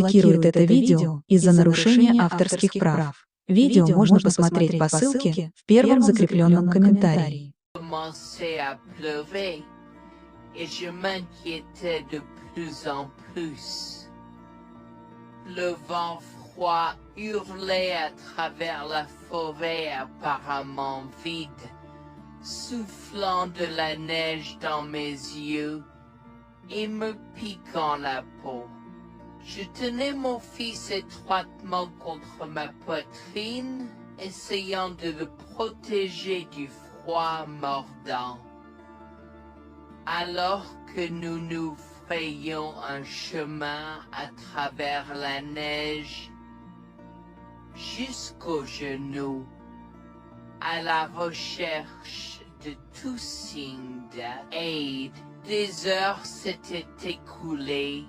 блокирует это видео из-за нарушения авторских прав. Видео можно посмотреть по ссылке в первом закрепленном комментарии. Commençait à pleurer et je m'inquiétais de plus en plus. Le vent froid hurlait à travers la forêt apparemment vide, soufflant de la neige dans mes yeux et me piquant la peau. Je tenais mon fils étroitement contre ma poitrine, essayant de le protéger du froid mordant. Alors que nous nous frayions un chemin à travers la neige, jusqu'aux genoux, à la recherche de tout signe d'aide. Des heures s'étaient écoulées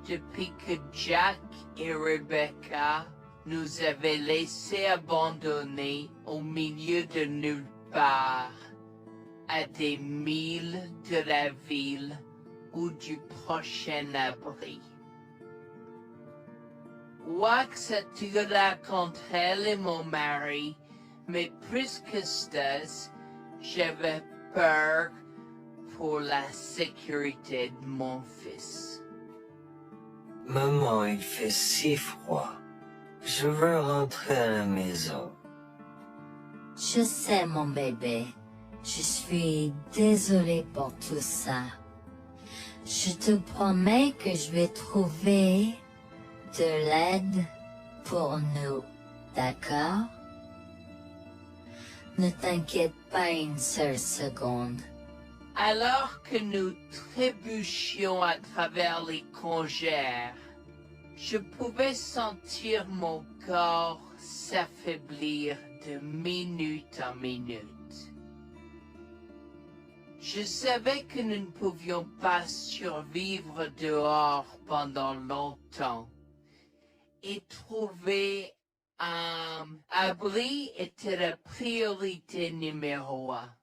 depuis que Jack et Rebecca nous avaient laissés abandonnés au milieu de nulle part, à des milles de la ville ou du prochain abri. Wax attira contre elle et mon mari, mais plus que ça, j'avais peur pour la sécurité de mon fils. Maman, il fait si froid. Je veux rentrer à la maison. Je sais, mon bébé. Je suis désolée pour tout ça. Je te promets que je vais trouver de l'aide pour nous, d'accord? Ne t'inquiète pas une seule seconde. Alors que nous trébuchions à travers les congères, je pouvais sentir mon corps s'affaiblir de minute en minute. Je savais que nous ne pouvions pas survivre dehors pendant longtemps, et trouver un abri était la priorité numéro 1.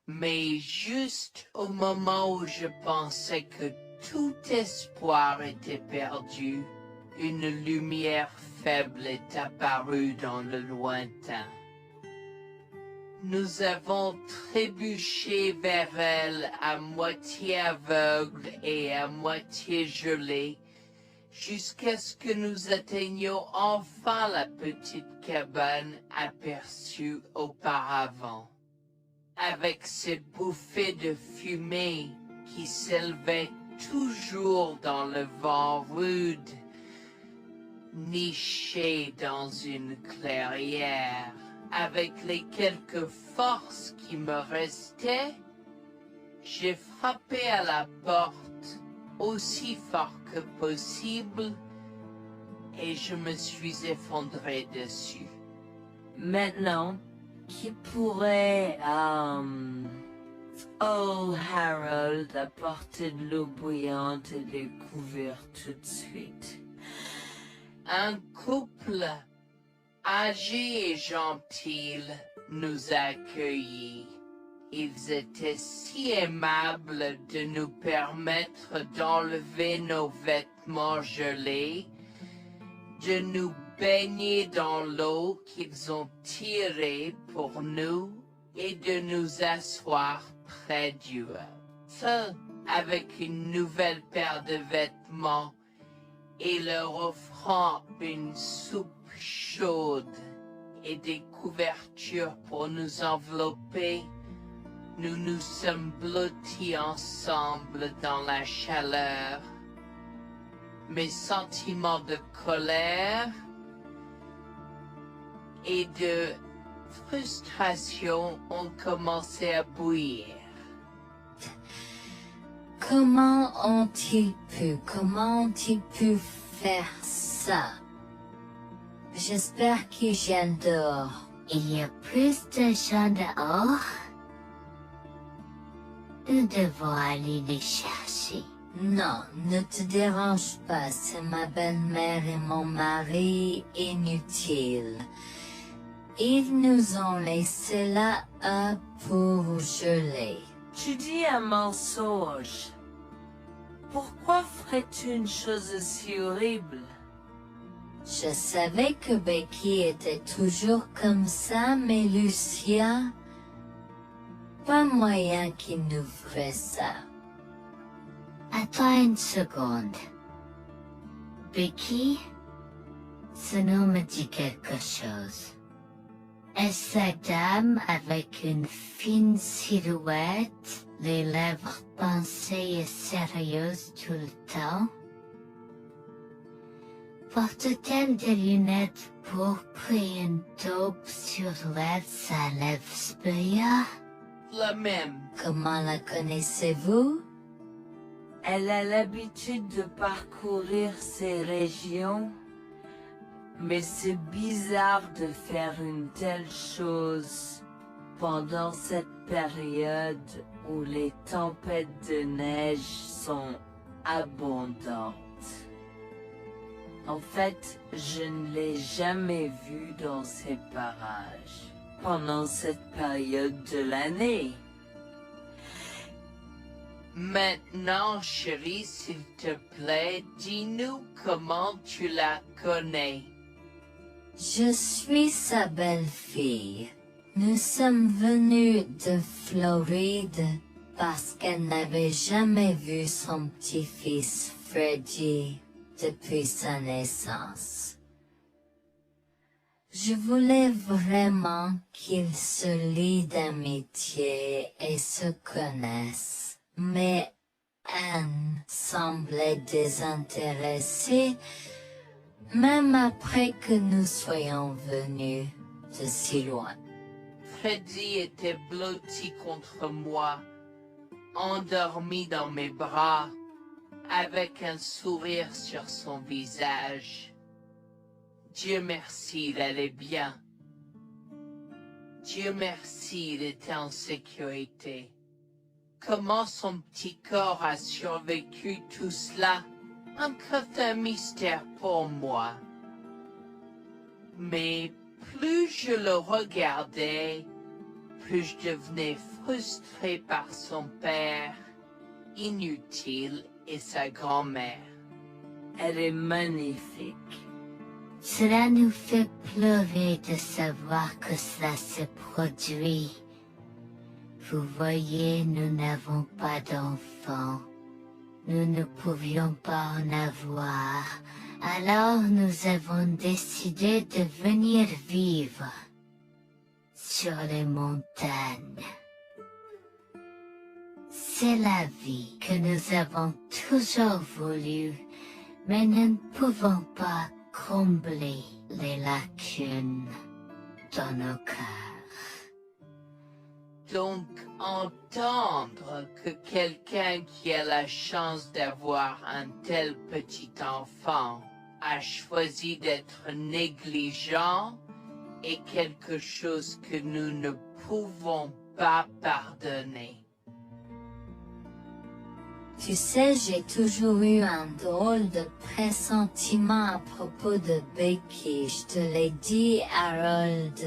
Mais juste au moment où je pensais que tout espoir était perdu, une lumière faible est apparue dans le lointain. Nous avons trébuché vers elle à moitié aveugle et à moitié gelé, jusqu'à ce que nous atteignions enfin la petite cabane aperçue auparavant, avec ses bouffées de fumée qui s'élevaient toujours dans le vent rude, nichées dans une clairière. Avec les quelques forces qui me restaient, j'ai frappé à la porte aussi fort que possible et je me suis effondré dessus. Maintenant, qui pourrait, oh Harold, apporter de l'eau bouillante et des couverts tout de suite? Un couple âgé et gentil nous a accueillis. Ils étaient si aimables de nous permettre d'enlever nos vêtements gelés, de nous baigner dans l'eau qu'ils ont tirée pour nous et de nous asseoir près du feu avec une nouvelle paire de vêtements et leur offrant une soupe chaude et des couvertures pour nous envelopper. Nous nous sommes blottis ensemble dans la chaleur. Mes sentiments de colère et de frustration ont commencé à bouillir. Comment ont-ils pu faire ça? J'espère qu'ils viennent dehors. Il y a plus de gens dehors? Nous devons aller les chercher. Non, ne te dérange pas, c'est ma belle-mère et mon mari inutiles. Ils nous ont laissé là pour geler. Tu dis un mensonge. Pourquoi ferais-tu une chose aussi horrible? Je savais que Becky était toujours comme ça, mais Lucia, pas moyen qu'il nous ferait ça. Attends une seconde. Becky, ce nom me dit quelque chose. Est-ce cette dame avec une fine silhouette, les lèvres pincées et sérieuses tout le temps? Porte-t-elle des lunettes pourpres et une taupe sur l'aide sa lèvre Speya? La même. Comment la connaissez-vous? Elle a l'habitude de parcourir ces régions, mais c'est bizarre de faire une telle chose pendant cette période où les tempêtes de neige sont abondantes. En fait, je ne l'ai jamais vue dans ces parages pendant cette période de l'année. Maintenant, chérie, s'il te plaît, dis-nous comment tu la connais. Je suis sa belle-fille. Nous sommes venus de Floride parce qu'elle n'avait jamais vu son petit-fils Freddy depuis sa naissance. Je voulais vraiment qu'ils se lient d'amitié et se connaissent, mais Anne semblait désintéressée, même après que nous soyons venus de si loin. Freddy était blotti contre moi, endormi dans mes bras, avec un sourire sur son visage. Dieu merci, il allait bien. Dieu merci, il était en sécurité. Comment son petit corps a survécu tout cela? Encore un mystère pour moi. Mais plus je le regardais, plus je devenais frustré par son père, inutile, et sa grand-mère. Elle est magnifique. Cela nous fait pleurer de savoir que cela s'est produit. Vous voyez, nous n'avons pas d'enfants. Nous ne pouvions pas en avoir. Alors nous avons décidé de venir vivre sur les montagnes. C'est la vie que nous avons toujours voulu, mais nous ne pouvons pas combler les lacunes dans nos cœurs. Donc, entendre que quelqu'un qui a la chance d'avoir un tel petit enfant a choisi d'être négligent est quelque chose que nous ne pouvons pas pardonner. Tu sais, j'ai toujours eu un drôle de pressentiment à propos de Becky, je te l'ai dit, Harold.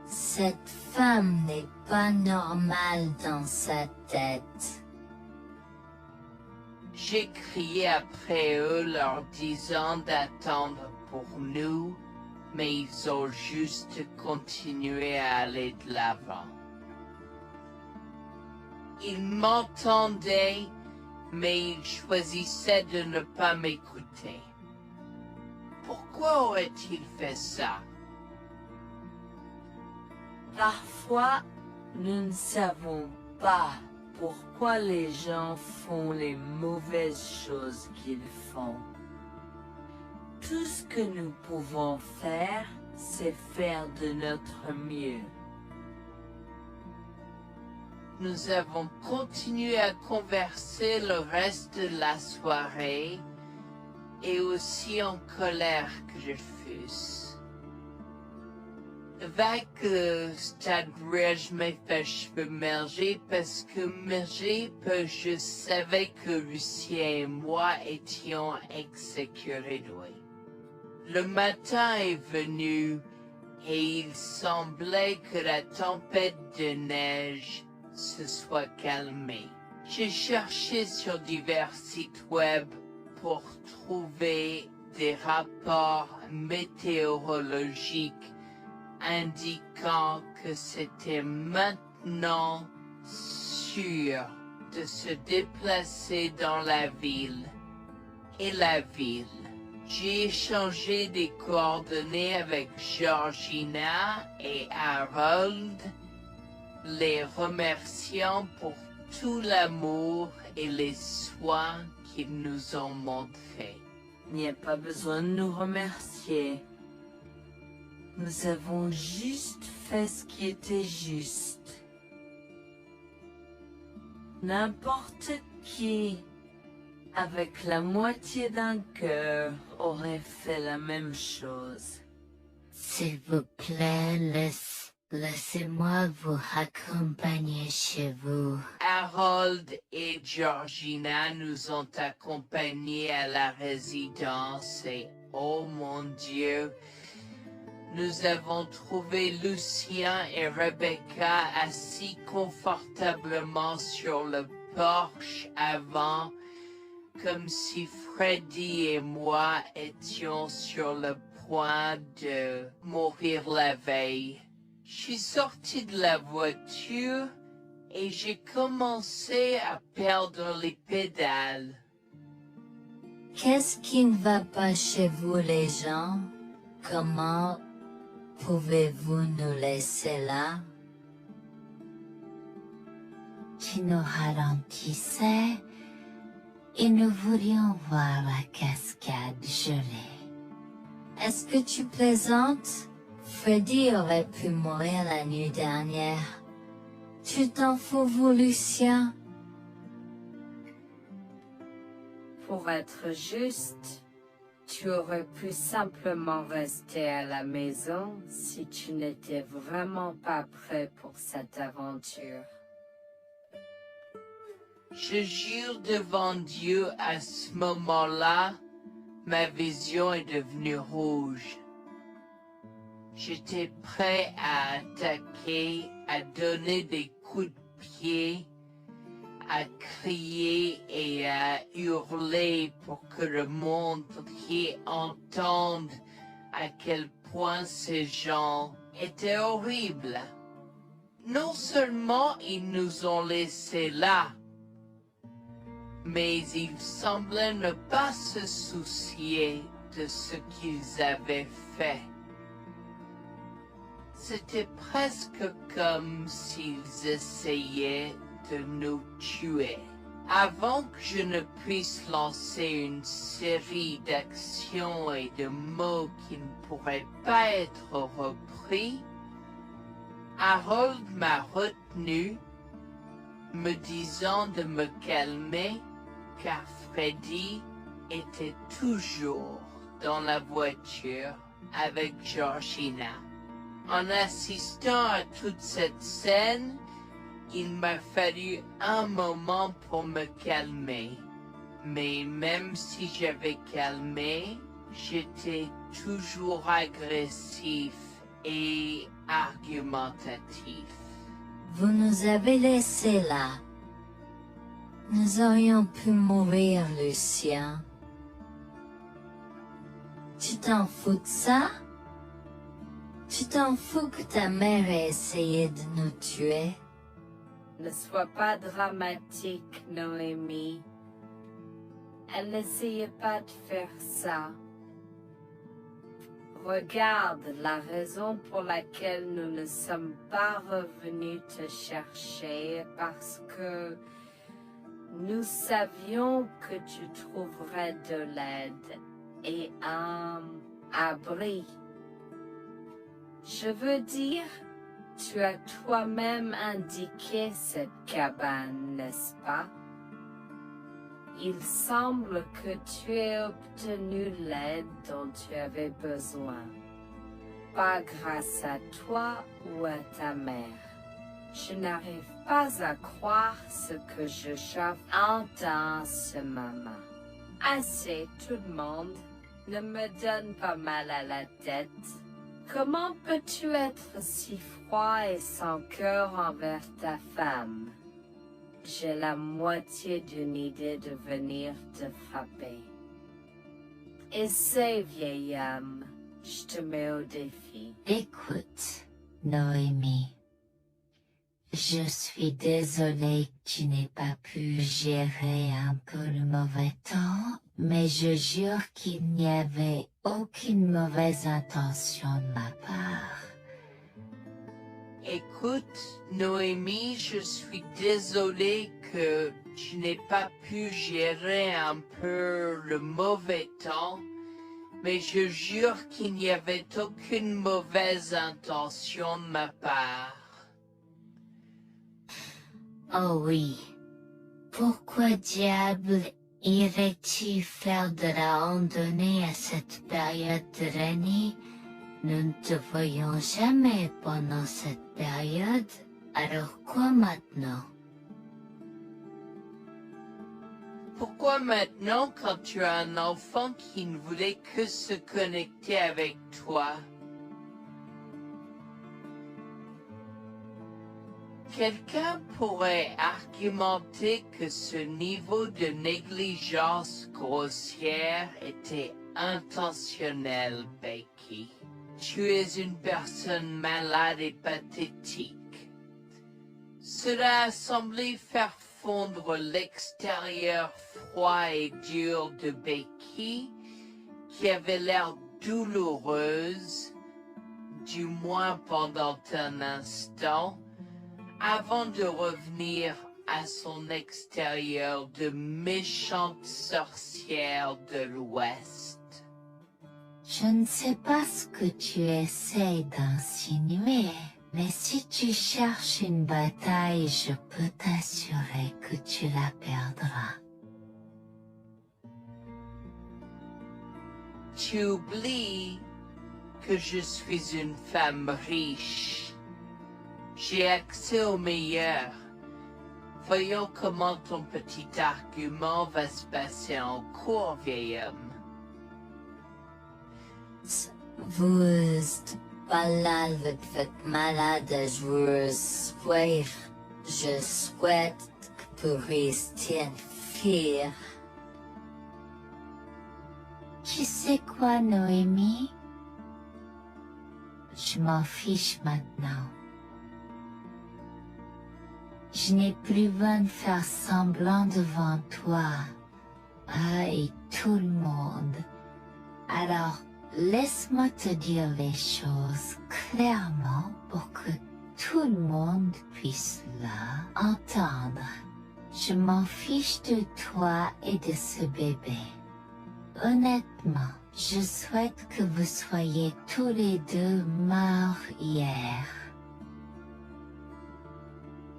Cette femme n'est pas normale dans sa tête. J'ai crié après eux leur disant d'attendre pour nous, mais ils ont juste continué à aller de l'avant. Ils m'entendaient, mais ils choisissaient de ne pas m'écouter. Pourquoi aurait-il fait ça? Parfois, nous ne savons pas pourquoi les gens font les mauvaises choses qu'ils font. Tout ce que nous pouvons faire, c'est faire de notre mieux. Nous avons continué à converser le reste de la soirée, et aussi en colère que je fusse. Avec le stade où je m'ai fait merger parce que je savais que Lucien et moi étions exécutés de lui. Le matin est venu et il semblait que la tempête de neige se soit calmée. J'ai cherché sur divers sites web pour trouver des rapports météorologiques indiquant que c'était maintenant sûr de se déplacer dans la ville. Et la ville. J'ai échangé des coordonnées avec Georgina et Harold, les remerciant pour tout l'amour et les soins qu'ils nous ont montrés. Il n'y a pas besoin de nous remercier. Nous avons juste fait ce qui était juste. N'importe qui, avec la moitié d'un cœur, aurait fait la même chose. S'il vous plaît, laissez-moi vous raccompagner chez vous. Harold et Georgina nous ont accompagnés à la résidence et, oh mon Dieu, nous avons trouvé Lucien et Rebecca assis confortablement sur le porche avant, comme si Freddy et moi étions sur le point de mourir la veille. Je suis sorti de la voiture et j'ai commencé à perdre les pédales. Qu'est-ce qui ne va pas chez vous, les gens? Comment pouvez-vous nous laisser là? Tu nous ralentissais et nous voulions voir la cascade gelée. Est-ce que tu plaisantes? Freddy aurait pu mourir la nuit dernière. Tu t'en fous, vous, Lucien? Pour être juste, tu aurais pu simplement rester à la maison si tu n'étais vraiment pas prêt pour cette aventure. Je jure devant Dieu, à ce moment-là, ma vision est devenue rouge. J'étais prêt à attaquer, à donner des coups de pied, à crier et à hurler pour que le monde entier entende à quel point ces gens étaient horribles. Non seulement ils nous ont laissés là, mais ils semblaient ne pas se soucier de ce qu'ils avaient fait. C'était presque comme s'ils essayaient de nous tuer. Avant que je ne puisse lancer une série d'actions et de mots qui ne pourraient pas être repris, Harold m'a retenu, me disant de me calmer, car Freddy était toujours dans la voiture avec Georgina. En assistant à toute cette scène, il m'a fallu un moment pour me calmer. Mais même si j'avais calmé, j'étais toujours agressif et argumentatif. Vous nous avez laissés là. Nous aurions pu mourir, Lucien. Tu t'en fous de ça? Tu t'en fous que ta mère ait essayé de nous tuer? Ne sois pas dramatique, Noémie. Elle n'essayait pas de faire ça. Regarde, la raison pour laquelle nous ne sommes pas revenus te chercher est parce que nous savions que tu trouverais de l'aide et un abri. Je veux dire, tu as toi-même indiqué cette cabane, n'est-ce pas? Il semble que tu aies obtenu l'aide dont tu avais besoin. Pas grâce à toi ou à ta mère. Je n'arrive pas à croire ce que j'entends en ce moment. Assez, tout le monde. Ne me donne pas mal à la tête. Comment peux-tu être si froid et sans cœur envers ta femme? j'ai la moitié d'une idée de venir te frapper. Essaye, vieil homme, je te mets au défi. Écoute, Noémie. Je suis désolée que tu n'aies pas pu gérer un peu le mauvais temps, mais je jure qu'il n'y avait aucune mauvaise intention de ma part. Écoute, Noémie, je suis désolé que tu n'aies pas pu gérer un peu le mauvais temps, mais je jure qu'il n'y avait aucune mauvaise intention de ma part. Oh oui. Pourquoi diable irais-tu faire de la randonnée à cette période de l'année? Nous ne te voyons jamais pendant cette période, alors quoi maintenant? Pourquoi maintenant quand tu as un enfant qui ne voulait que se connecter avec toi? Quelqu'un pourrait argumenter que ce niveau de négligence grossière était intentionnel, Becky. Tu es une personne malade et pathétique. Cela a semblé faire fondre l'extérieur froid et dur de Becky, qui avait l'air douloureuse, du moins pendant un instant, avant de revenir à son extérieur de méchante sorcière de l'Ouest. Je ne sais pas ce que tu essaies d'insinuer, mais si tu cherches une bataille, je peux t'assurer que tu la perdras. Tu oublies que je suis une femme riche. J'ai accès au meilleur. Voyons comment ton petit argument va se passer en cours, vieil homme. Vous êtes pas là avec votre malade joueuse. Je souhaite que vous restiez fiers. Tu sais quoi, Noémie? Je m'en fiche maintenant. Je n'ai plus besoin de faire semblant devant toi. Et tout le monde. Alors, laisse-moi te dire les choses clairement pour que tout le monde puisse entendre. Je m'en fiche de toi et de ce bébé. Honnêtement, je souhaite que vous soyez tous les deux morts hier.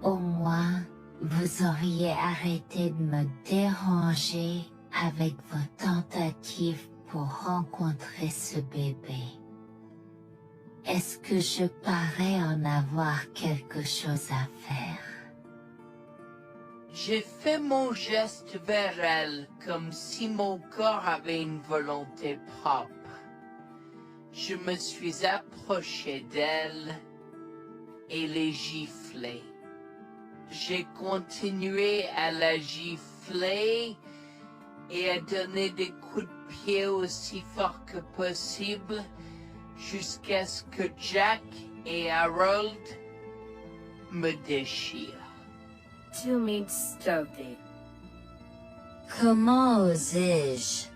Au moins, vous auriez arrêté de me déranger avec vos tentatives pour rencontrer ce bébé. Est-ce que je parais en avoir quelque chose à faire? J'ai fait mon geste vers elle comme si mon corps avait une volonté propre. Je me suis approché d'elle et l'ai giflée. J'ai continué à la gifler et à donner des coups de pied aussi forts que possible jusqu'à ce que Jack et Harold me déchirent. Tu m'instaudes. Comment osais-je?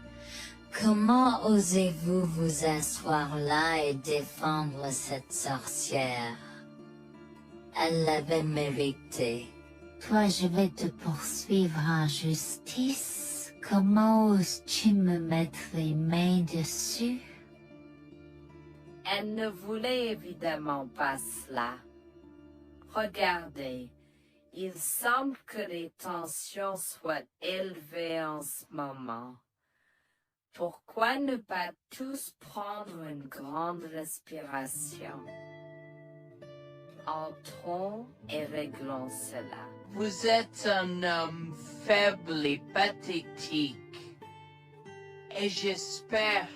Comment osez-vous vous asseoir là et défendre cette sorcière? Elle l'avait mérité. Toi, je vais te poursuivre en justice. Comment oses-tu me mettre les mains dessus? Elle ne voulait évidemment pas cela. Regardez, il semble que les tensions soient élevées en ce moment. Pourquoi ne pas tous prendre une grande respiration? Entrons et réglons cela. Vous êtes un homme faible et pathétique, et j'espère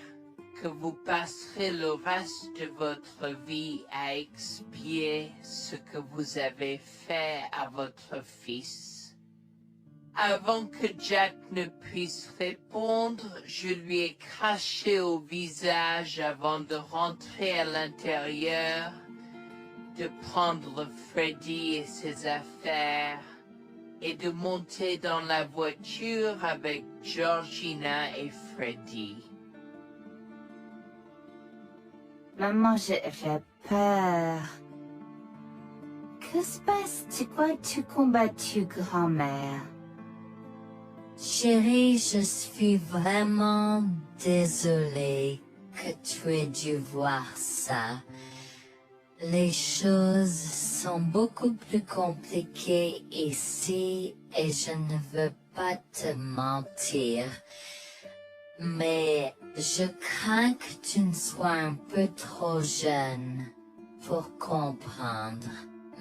que vous passerez le reste de votre vie à expier ce que vous avez fait à votre fils. Avant que Jack ne puisse répondre, je lui ai craché au visage avant de rentrer à l'intérieur, de prendre Freddy et ses affaires, et de monter dans la voiture avec Georgina et Freddy. Maman, j'ai peur. Que se passe? Tu crois que tu combattu grand-mère? Chérie, je suis vraiment désolée que tu aies dû voir ça. Les choses sont beaucoup plus compliquées ici et je ne veux pas te mentir. Mais je crains que tu ne sois un peu trop jeune pour comprendre.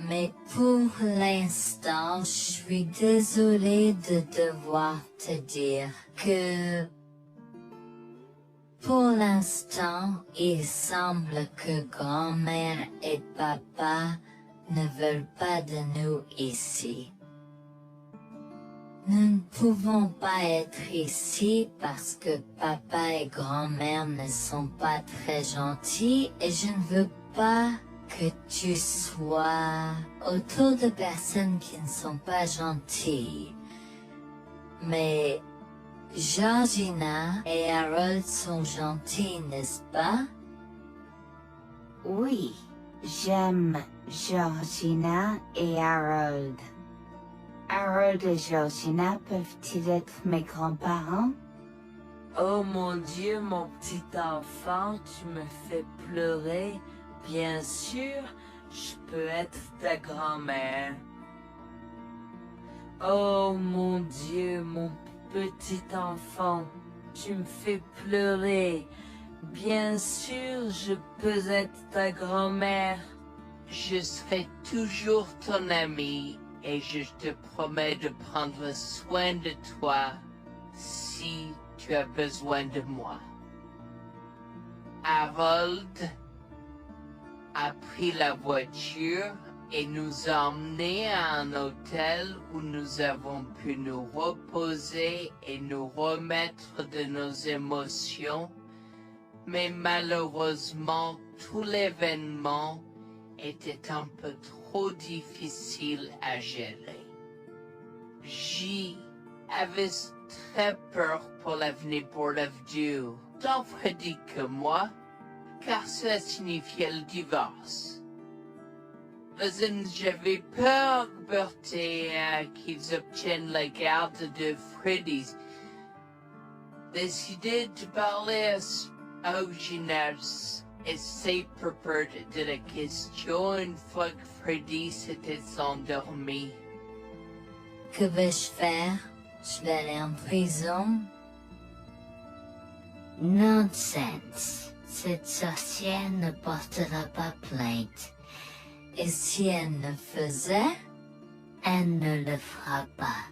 Mais pour l'instant, je suis désolée de devoir te dire que pour l'instant, il semble que grand-mère et papa ne veulent pas de nous ici. Nous ne pouvons pas être ici parce que papa et grand-mère ne sont pas très gentils et je ne veux pas que tu sois autour de personnes qui ne sont pas gentilles. Mais Georgina et Harold sont gentils, n'est-ce pas? Oui, j'aime Georgina et Harold. Harold et Georgina peuvent-ils être mes grands-parents? Oh mon Dieu, mon petit enfant, tu me fais pleurer. Bien sûr, je peux être ta grand-mère. Oh mon Dieu, mon petit enfant, tu me fais pleurer. Bien sûr, je peux être ta grand-mère. Je serai toujours ton ami et je te promets de prendre soin de toi si tu as besoin de moi. Harold a pris la voiture et nous a emmenés à un hôtel où nous avons pu nous reposer et nous remettre de nos émotions, mais malheureusement tout l'événement était un peu trop difficile à gérer. J avait très peur pour l'avenir pour Dieu, tant Freddy que moi, car cela signifiait le divorce. J'avais peur, Bertie, qu'ils obtiennent la garde de Freddy. Décidé de parler au gymnase et c'est peur de la question une fois que Freddy s'était endormi. Que vais-je faire? Je vais aller en prison? Nonsense. Cette sorcière ne portera pas plainte. Et si elle le faisait, elle ne le fera pas.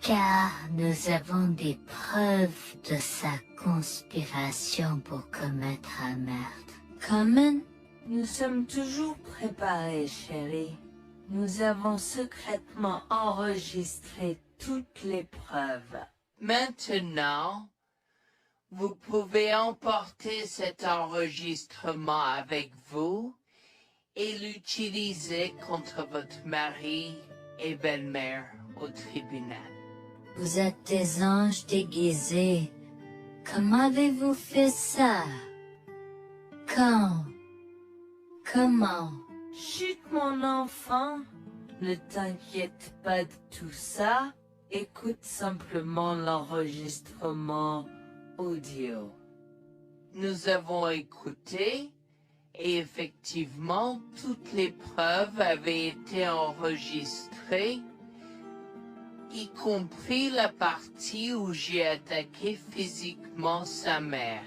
Car nous avons des preuves de sa conspiration pour commettre un meurtre. Comment? Nous sommes toujours préparés, chérie. Nous avons secrètement enregistré toutes les preuves. Maintenant, vous pouvez emporter cet enregistrement avec vous et l'utiliser contre votre mari et belle-mère au tribunal. Vous êtes des anges déguisés. Comment avez-vous fait ça? Quand? Comment? Chut, mon enfant, ne t'inquiète pas de tout ça. Écoute simplement l'enregistrement audio. Nous avons écouté et effectivement toutes les preuves avaient été enregistrées, y compris la partie où j'ai attaqué physiquement sa mère.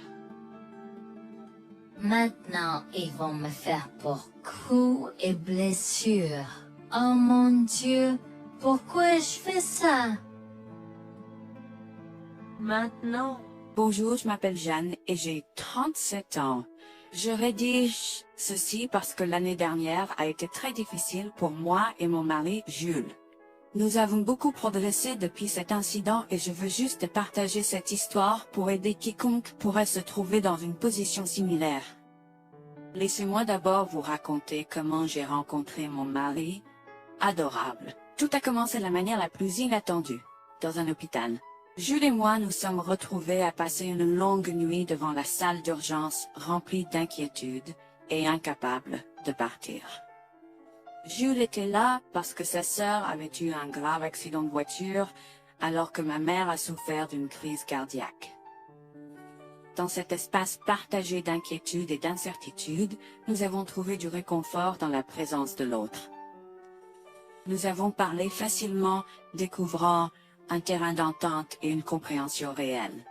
Maintenant, ils vont me faire pour coups et blessures. Oh mon Dieu, pourquoi je fais ça? Maintenant, Bonjour, je m'appelle Jeanne et j'ai 37 ans. Je rédige ceci parce que l'année dernière a été très difficile pour moi et mon mari Jules. Nous avons beaucoup progressé depuis cet incident et je veux juste partager cette histoire pour aider quiconque pourrait se trouver dans une position similaire. Laissez-moi d'abord vous raconter comment j'ai rencontré mon mari, adorable. Tout a commencé de la manière la plus inattendue, dans un hôpital. Jules et moi nous sommes retrouvés à passer une longue nuit devant la salle d'urgence remplie d'inquiétude et incapables de partir. Jules était là parce que sa sœur avait eu un grave accident de voiture alors que ma mère a souffert d'une crise cardiaque. Dans cet espace partagé d'inquiétude et d'incertitude, nous avons trouvé du réconfort dans la présence de l'autre. Nous avons parlé facilement, découvrant un terrain d'entente et une compréhension réelle.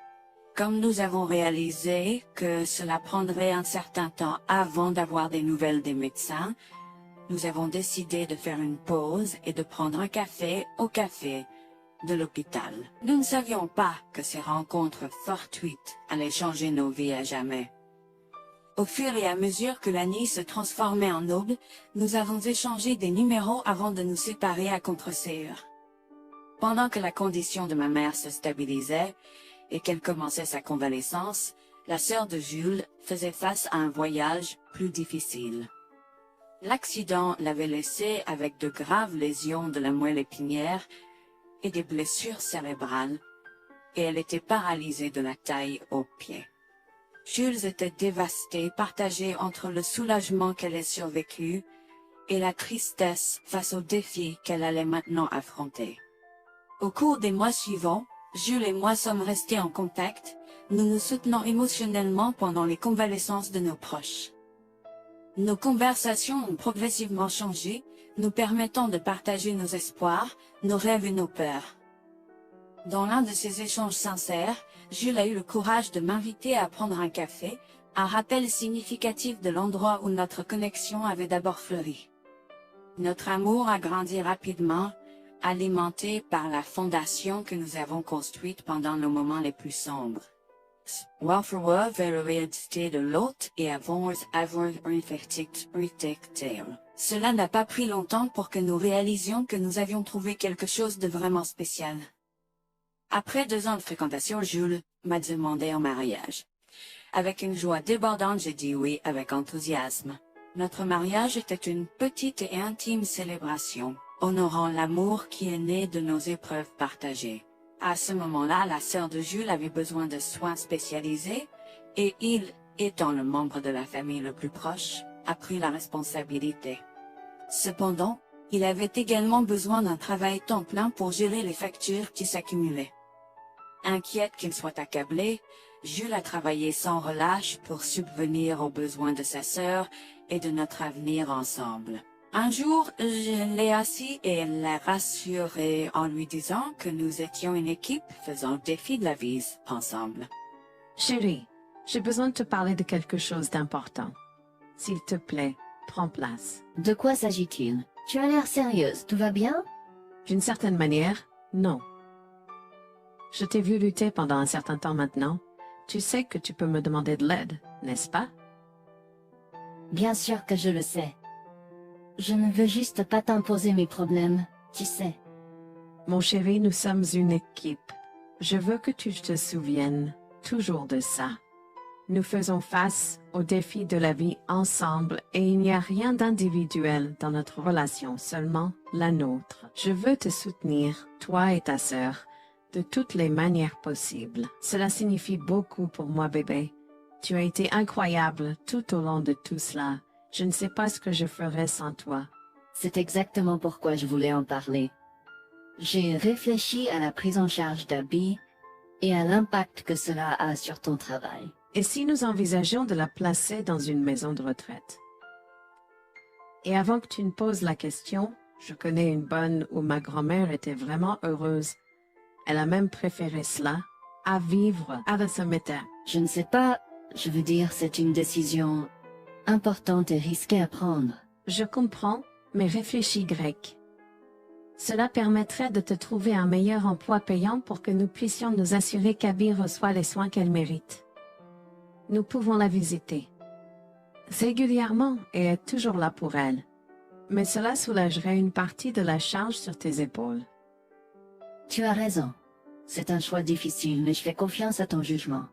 Comme nous avons réalisé que cela prendrait un certain temps avant d'avoir des nouvelles des médecins, nous avons décidé de faire une pause et de prendre un café au café de l'hôpital. Nous ne savions pas que ces rencontres fortuites allaient changer nos vies à jamais. Au fur et à mesure que la nuit se transformait en aube, nous avons échangé des numéros avant de nous séparer à contre-séance. Pendant que la condition de ma mère se stabilisait et qu'elle commençait sa convalescence, la sœur de Jules faisait face à un voyage plus difficile. L'accident l'avait laissée avec de graves lésions de la moelle épinière et des blessures cérébrales, et elle était paralysée de la taille aux pieds. Jules était dévasté, partagé entre le soulagement qu'elle ait survécu et la tristesse face aux défis qu'elle allait maintenant affronter. Au cours des mois suivants, Jules et moi sommes restés en contact, nous nous soutenons émotionnellement pendant les convalescences de nos proches. Nos conversations ont progressivement changé, nous permettant de partager nos espoirs, nos rêves et nos peurs. Dans l'un de ces échanges sincères, Jules a eu le courage de m'inviter à prendre un café, un rappel significatif de l'endroit où notre connexion avait d'abord fleuri. Notre amour a grandi rapidement, alimenté par la fondation que nous avons construite pendant nos moments les plus sombres. Welfare vers la réalité de l'autre et avons avoir un. Cela n'a pas pris longtemps pour que nous réalisions que nous avions trouvé quelque chose de vraiment spécial. Après 2 ans de fréquentation, Jules m'a demandé en mariage. Avec une joie débordante, j'ai dit oui avec enthousiasme. Notre mariage était une petite et intime célébration, honorant l'amour qui est né de nos épreuves partagées. À ce moment-là, la sœur de Jules avait besoin de soins spécialisés, et il, étant le membre de la famille le plus proche, a pris la responsabilité. Cependant, il avait également besoin d'un travail temps plein pour gérer les factures qui s'accumulaient. Inquiète qu'il soit accablé, Jules a travaillé sans relâche pour subvenir aux besoins de sa sœur et de notre avenir ensemble. Un jour, je l'ai assis et l'ai rassuré en lui disant que nous étions une équipe faisant le défi de la vie ensemble. Chérie, j'ai besoin de te parler de quelque chose d'important. S'il te plaît, prends place. De quoi s'agit-il? Tu as l'air sérieuse, tout va bien? D'une certaine manière, non. Je t'ai vu lutter pendant un certain temps maintenant. Tu sais que tu peux me demander de l'aide, n'est-ce pas? Bien sûr que je le sais. Je ne veux juste pas t'imposer mes problèmes, tu sais. Mon chéri, nous sommes une équipe. Je veux que tu te souviennes toujours de ça. Nous faisons face aux défis de la vie ensemble et il n'y a rien d'individuel dans notre relation, seulement la nôtre. Je veux te soutenir, toi et ta sœur, de toutes les manières possibles. Cela signifie beaucoup pour moi, bébé. Tu as été incroyable tout au long de tout cela. Je ne sais pas ce que je ferais sans toi. C'est exactement pourquoi je voulais en parler. J'ai réfléchi à la prise en charge d'Abby et à l'impact que cela a sur ton travail. Et si nous envisageons de la placer dans une maison de retraite? Et avant que tu ne poses la question, je connais une bonne où ma grand-mère était vraiment heureuse. Elle a même préféré cela à vivre à la cimetière. Je ne sais pas, je veux dire, c'est une décision importante et risquée à prendre. Je comprends, mais réfléchis grec. Cela permettrait de te trouver un meilleur emploi payant pour que nous puissions nous assurer qu'Abby reçoit les soins qu'elle mérite. Nous pouvons la visiter régulièrement et être toujours là pour elle. mais cela soulagerait une partie de la charge sur tes épaules. Tu as raison. C'est un choix difficile, mais je fais confiance à ton jugement.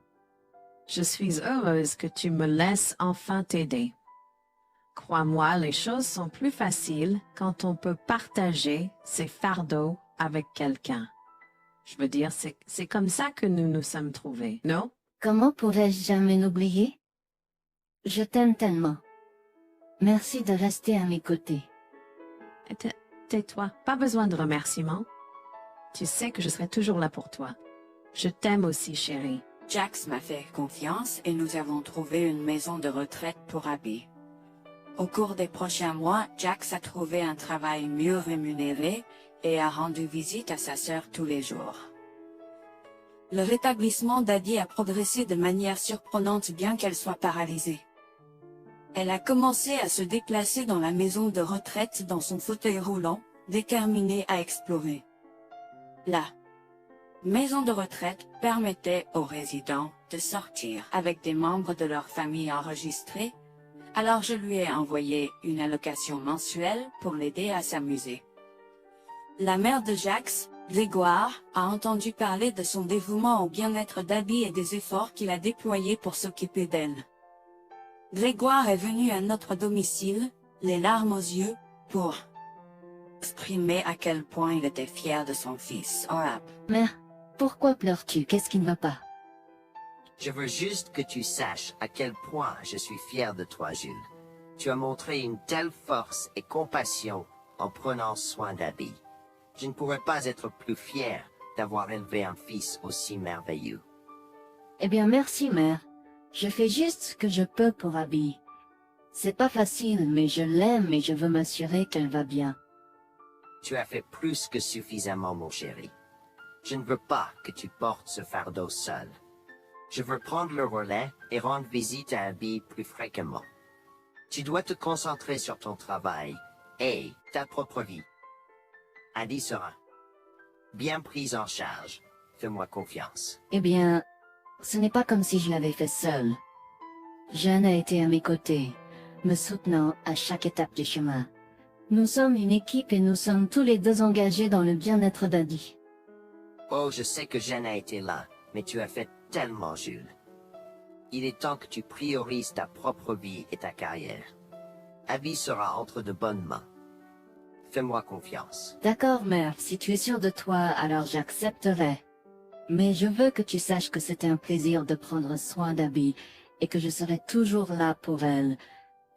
Je suis heureuse que tu me laisses enfin t'aider. Crois-moi, les choses sont plus faciles quand on peut partager ses fardeaux avec quelqu'un. Je veux dire, c'est comme ça que nous nous sommes trouvés, non? Comment pourrais-je jamais l'oublier? Je t'aime tellement. Merci de rester à mes côtés. Tais-toi, pas besoin de remerciements. Tu sais que je serai toujours là pour toi. Je t'aime aussi, chérie. Jax m'a fait confiance et nous avons trouvé une maison de retraite pour Abby. Au cours des prochains mois, Jax a trouvé un travail mieux rémunéré et a rendu visite à sa sœur tous les jours. Le rétablissement d'Abby a progressé de manière surprenante bien qu'elle soit paralysée. Elle a commencé à se déplacer dans la maison de retraite dans son fauteuil roulant, déterminée à explorer. La maison de retraite permettait aux résidents de sortir avec des membres de leur famille enregistrés, alors je lui ai envoyé une allocation mensuelle pour l'aider à s'amuser. La mère de Jax, Grégoire, a entendu parler de son dévouement au bien-être d'Abby et des efforts qu'il a déployés pour s'occuper d'elle. Grégoire est venu à notre domicile, les larmes aux yeux, pour exprimer à quel point il était fier de son fils, Orap. Mère, pourquoi pleures-tu? Qu'est-ce qui ne va pas? Je veux juste que tu saches à quel point je suis fier de toi, Jules. Tu as montré une telle force et compassion en prenant soin d'Abby. Je ne pourrais pas être plus fier d'avoir élevé un fils aussi merveilleux. Eh bien, merci, mère. Je fais juste ce que je peux pour Abby. C'est pas facile, mais je l'aime et je veux m'assurer qu'elle va bien. Tu as fait plus que suffisamment, mon chéri. Je ne veux pas que tu portes ce fardeau seul. Je veux prendre le relais et rendre visite à Abby plus fréquemment. Tu dois te concentrer sur ton travail et ta propre vie. Abby sera bien prise en charge. Fais-moi confiance. Eh bien, ce n'est pas comme si je l'avais fait seule. Jeanne a été à mes côtés, me soutenant à chaque étape du chemin. Nous sommes une équipe et nous sommes tous les deux engagés dans le bien-être d'Abby. Oh, je sais que Jeanne a été là, mais tu as fait tellement, Jules. Il est temps que tu priorises ta propre vie et ta carrière. Abby sera entre de bonnes mains. Fais-moi confiance. D'accord, mère, si tu es sûre de toi, alors j'accepterai. Mais je veux que tu saches que c'était un plaisir de prendre soin d'Abby et que je serai toujours là pour elle,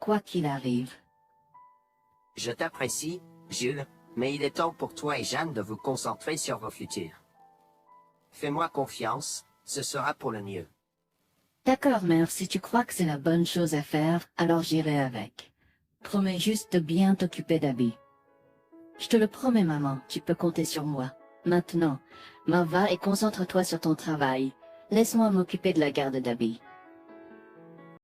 quoi qu'il arrive. Je t'apprécie, Jules, mais il est temps pour toi et Jeanne de vous concentrer sur vos futurs. Fais-moi confiance, ce sera pour le mieux. D'accord, mère, si tu crois que c'est la bonne chose à faire, alors j'irai avec. Promets juste de bien t'occuper d'Abby. Je te le promets, maman, tu peux compter sur moi. Maintenant, m'en va et concentre-toi sur ton travail. Laisse-moi m'occuper de la garde d'Abby.